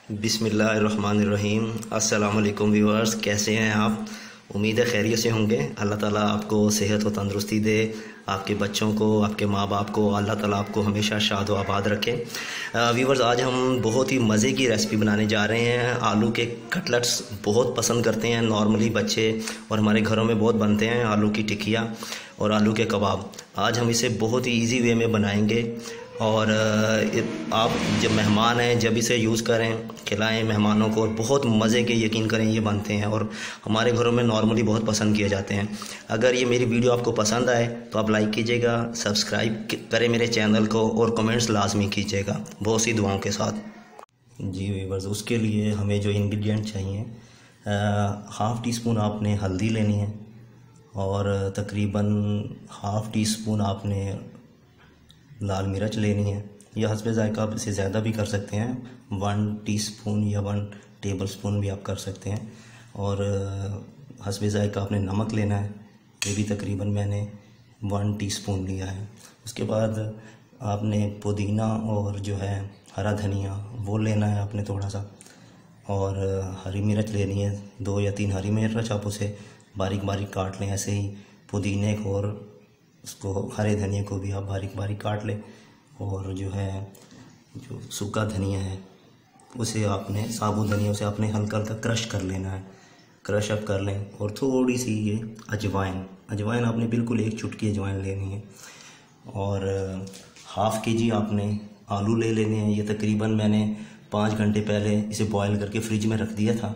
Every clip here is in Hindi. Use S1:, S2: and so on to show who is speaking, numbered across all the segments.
S1: बिस्मिल्लाहिर्रहमानिर्रहीम। अस्सलाम वालेकुम व्यूअर्स, कैसे हैं आप? उम्मीद है खैरियत से होंगे। अल्लाह ताला आपको सेहत और तंदुरुस्ती दे, आपके बच्चों को, आपके माँ बाप को अल्लाह ताला आपको हमेशा शाद व आबाद रखे। व्यूअर्स, आज हम बहुत ही मज़े की रेसिपी बनाने जा रहे हैं। आलू के कटलेट्स बहुत पसंद करते हैं नॉर्मली बच्चे, और हमारे घरों में बहुत बनते हैं आलू की टिकिया और आलू के कबाब। आज हम इसे बहुत ही इजी वे में बनाएंगे, और आप जब मेहमान हैं जब इसे यूज़ करें, खिलाएं मेहमानों को, और बहुत मज़े के यकीन करें ये बनते हैं और हमारे घरों में नॉर्मली बहुत पसंद किए जाते हैं। अगर ये मेरी वीडियो आपको पसंद आए तो आप लाइक कीजिएगा, सब्सक्राइब करें मेरे चैनल को, और कमेंट्स लाजमी कीजिएगा बहुत सी दुआओं के साथ। जी व्यूअर्स, उसके लिए हमें जो इंग्रेडिएंट चाहिए, हाफ़ टी स्पून आपने हल्दी लेनी है, और तकरीबन हाफ़ टी स्पून आपने लाल मिर्च लेनी है, या हस्बे ज़ायका आप इसे ज़्यादा भी कर सकते हैं, 1 टीस्पून या 1 टेबलस्पून भी आप कर सकते हैं। और हस्बे ज़ायका आपने नमक लेना है, ये भी तकरीबन मैंने 1 टीस्पून लिया है। उसके बाद आपने पुदीना और जो है हरा धनिया वो लेना है आपने थोड़ा सा, और हरी मिर्च लेनी है, 2 या 3 हरी मिर्च आप उसे बारीक बारीक काट लें। ऐसे ही पुदीने को और उसको हरे धनिया को भी आप बारीक बारीक काट लें, और जो है जो सूखा धनिया है उसे आपने, साबुत धनिया उसे आपने हल्का हल्का क्रश कर लेना है, क्रश अप कर लें। और थोड़ी सी ये अजवाइन आपने बिल्कुल 1 चुटकी अजवाइन लेनी है, और हाफ़ केजी आपने आलू ले लेने हैं। ये तकरीबन मैंने 5 घंटे पहले इसे बॉयल करके फ्रिज में रख दिया था।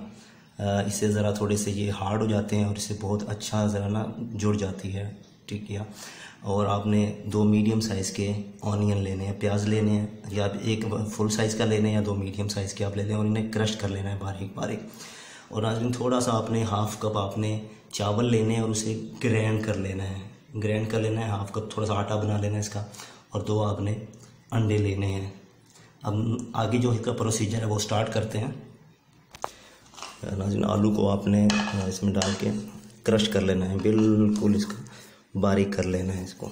S1: इससे ज़रा थोड़े से ये हार्ड हो जाते हैं और इससे बहुत अच्छा ज़रा ना जुड़ जाती है टिकिया। और आपने 2 मीडियम साइज़ के ऑनियन लेने हैं, प्याज लेने हैं, या 1 फुल साइज़ का लेने हैं या 2 मीडियम साइज़ के आप ले लें, और इन्हें क्रश कर लेना है बारीक बारीक। और आज थोड़ा सा आपने हाफ़ कप आपने चावल लेने हैं और उसे ग्राइंड कर लेना है, हाफ़ कप थोड़ा सा आटा बना लेना है इसका, और 2 आपने अंडे लेने हैं। अब आगे जो इसका प्रोसीजर है वो स्टार्ट करते हैं। नाज़रीन, आलू को आपने इसमें डाल के क्रश कर लेना है, बिल्कुल इसको बारीक कर लेना है इसको।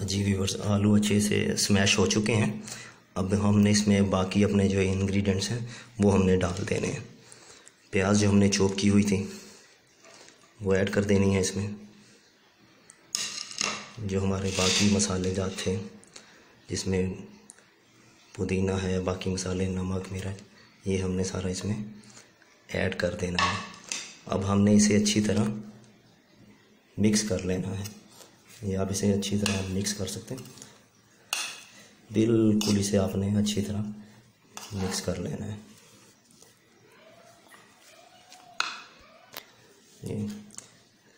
S1: जी व्यूअर्स, आलू अच्छे से स्मैश हो चुके हैं। अब हमने इसमें बाकी अपने जो इंग्रेडिएंट्स हैं वो हमने डाल देने हैं। प्याज जो हमने चॉप की हुई थी वो ऐड कर देनी है इसमें। जो हमारे बाकी मसाले जात थे, जिसमें पुदीना है, बाकी मसाले, नमक, मिर्च, ये हमने सारा इसमें ऐड कर देना है। अब हमने इसे अच्छी तरह मिक्स कर लेना है। ये आप इसे अच्छी तरह मिक्स कर सकते हैं, बिल्कुल इसे आपने अच्छी तरह मिक्स कर लेना है। ये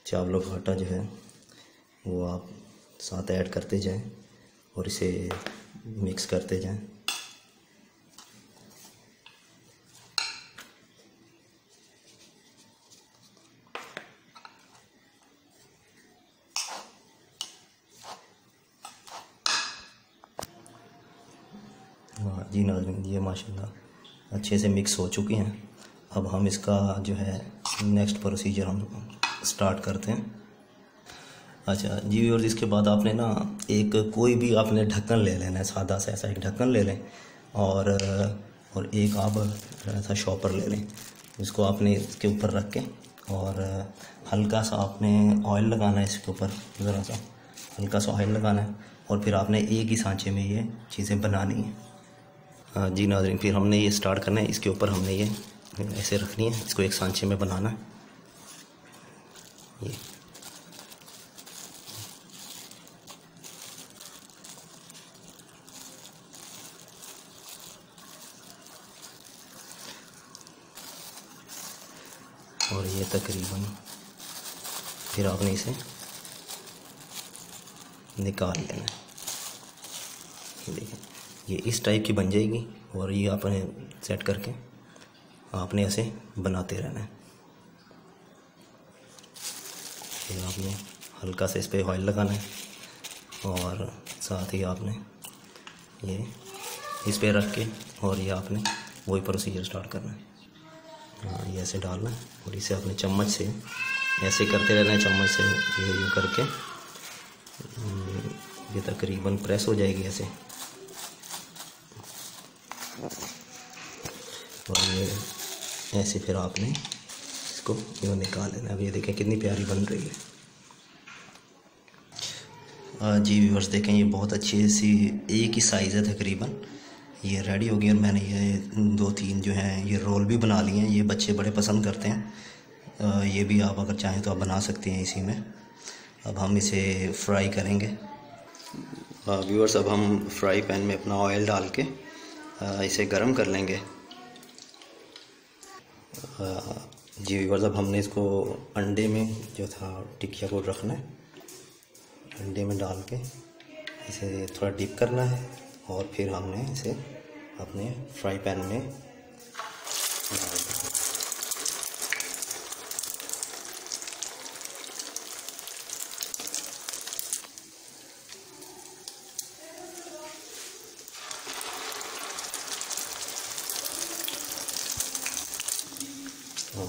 S1: चावलों का आटा जो है वो आप साथ ऐड करते जाएं और इसे मिक्स करते जाएं। जी नाज़रीन, ये माशाल्लाह अच्छे से मिक्स हो चुकी हैं। अब हम इसका जो है नेक्स्ट प्रोसीजर हम स्टार्ट करते हैं। अच्छा जी व्यूअर्स, इसके बाद आपने ना एक कोई भी आपने ढक्कन ले लेना है, सादा सा ऐसा एक ढक्कन ले लें, और एक आप ऐसा शॉपर ले लें। इसको आपने इसके ऊपर रख के, और हल्का सा आपने ऑयल लगाना है इसके ऊपर, ज़रा सा हल्का सा ऑयल लगाना है, और फिर आपने एक ही सांचे में ये चीज़ें बनानी है। जी नाज़रीन, फिर हमने ये स्टार्ट करना है। इसके ऊपर हमने ये ऐसे रखनी है, इसको एक सांचे में बनाना है ये। और ये तकरीबन फिर आपने इसे निकाल लेना है। ये देखिए, ये इस टाइप की बन जाएगी, और ये आपने सेट करके आपने ऐसे बनाते रहना है। फिर आपने हल्का से इस पर ऑयल लगाना है, और साथ ही आपने ये इस पर रख के, और ये आपने वही प्रोसीजर स्टार्ट करना है। ये ऐसे डालना है, और इसे अपने चम्मच से ऐसे करते रहना है, चम्मच से ये करके, ये तकरीबन प्रेस हो जाएगी ऐसे, और ये ऐसे फिर आपने इसको यूँ निकाल लेना। अब ये देखें कितनी प्यारी बन रही है। जी व्यूअर्स देखें, ये बहुत अच्छी सी एक ही साइज़ है तकरीबन, ये रेडी हो गई। और मैंने ये 2-3 जो हैं ये रोल भी बना लिए हैं, ये बच्चे बड़े पसंद करते हैं। ये भी आप अगर चाहें तो आप बना सकते हैं इसी में। अब हम इसे फ्राई करेंगे। व्यूअर्स अब हम फ्राई पैन में अपना ऑयल डाल के इसे गरम कर लेंगे। जी व्यूअर्स अब हमने इसको अंडे में जो था टिकिया को रखना है, अंडे में डाल के इसे थोड़ा डिप करना है, और फिर हमने इसे अपने फ्राई पैन में डाल देना।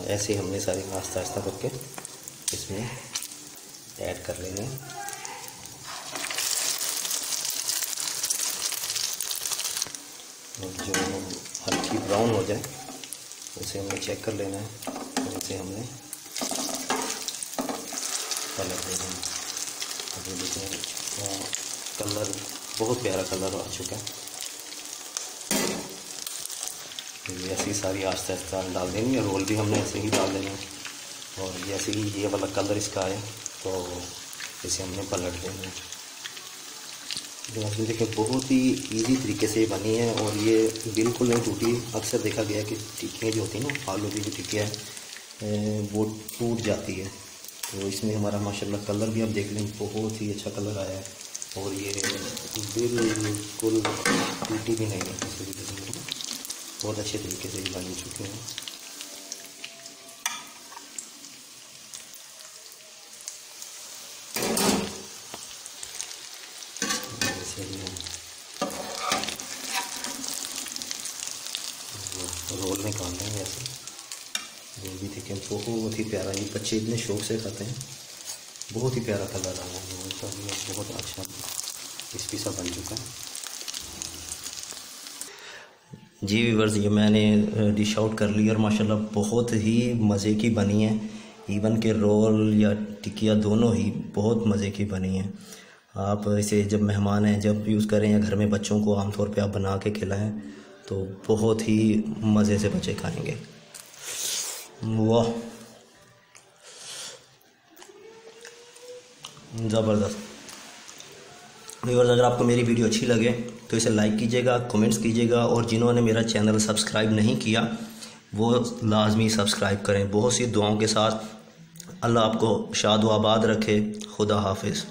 S1: ऐसे ही हमने सारी आस्ता आस्ता करके इसमें ऐड कर लेंगे। और जो हल्की ब्राउन हो जाए उसे हमने चेक कर लेना है, और उसे हमने कलर दे देना। अभी देखिए कलर बहुत प्यारा कलर आ चुका है। ये ऐसी सारी आस्ते आस्ते डाल देंगे। रोल भी हमने ऐसे ही डाल देना है, और जैसे ही ये वाला कलर इसका आए तो इसे हमने पलट देना है। देखिए बहुत ही इजी तरीके से बनी है, और ये बिल्कुल नहीं टूटी। अक्सर देखा गया कि टिक्कियाँ जो होती हैं ना, आलू की जो टिक्कियाँ है वो टूट जाती है। तो इसमें हमारा माशाल्लाह कलर भी आप देख लें बहुत ही अच्छा कलर आया है, और ये बिल्कुल टूटी भी नहीं है, बहुत अच्छे तरीके से बन चुके हैं। रोल निकाल देंगे ऐसे। ये भी देखें बहुत ही प्यारा, ये बच्चे इतने शौक से खाते हैं। बहुत ही प्यारा कलर आया है, रोल का भी बहुत अच्छा क्रिस्पी सा बन चुका है। जी व्यूअर्स ये मैंने डिश आउट कर ली, और माशाल्लाह बहुत ही मज़े की बनी है। इवन के रोल या टिकिया दोनों ही बहुत मज़े की बनी है। आप इसे जब मेहमान हैं जब यूज़ करें, या घर में बच्चों को आमतौर पे आप बना के खिलाएं तो बहुत ही मज़े से बच्चे खाएंगे। वाह ज़बरदस्त। व्यूअर्स अगर आपको मेरी वीडियो अच्छी लगे तो इसे लाइक कीजिएगा, कमेंट्स कीजिएगा, और जिन्होंने मेरा चैनल सब्सक्राइब नहीं किया वो लाजमी सब्सक्राइब करें। बहुत सी दुआओं के साथ अल्लाह आपको शाद व आबाद रखे। खुदा हाफिज़।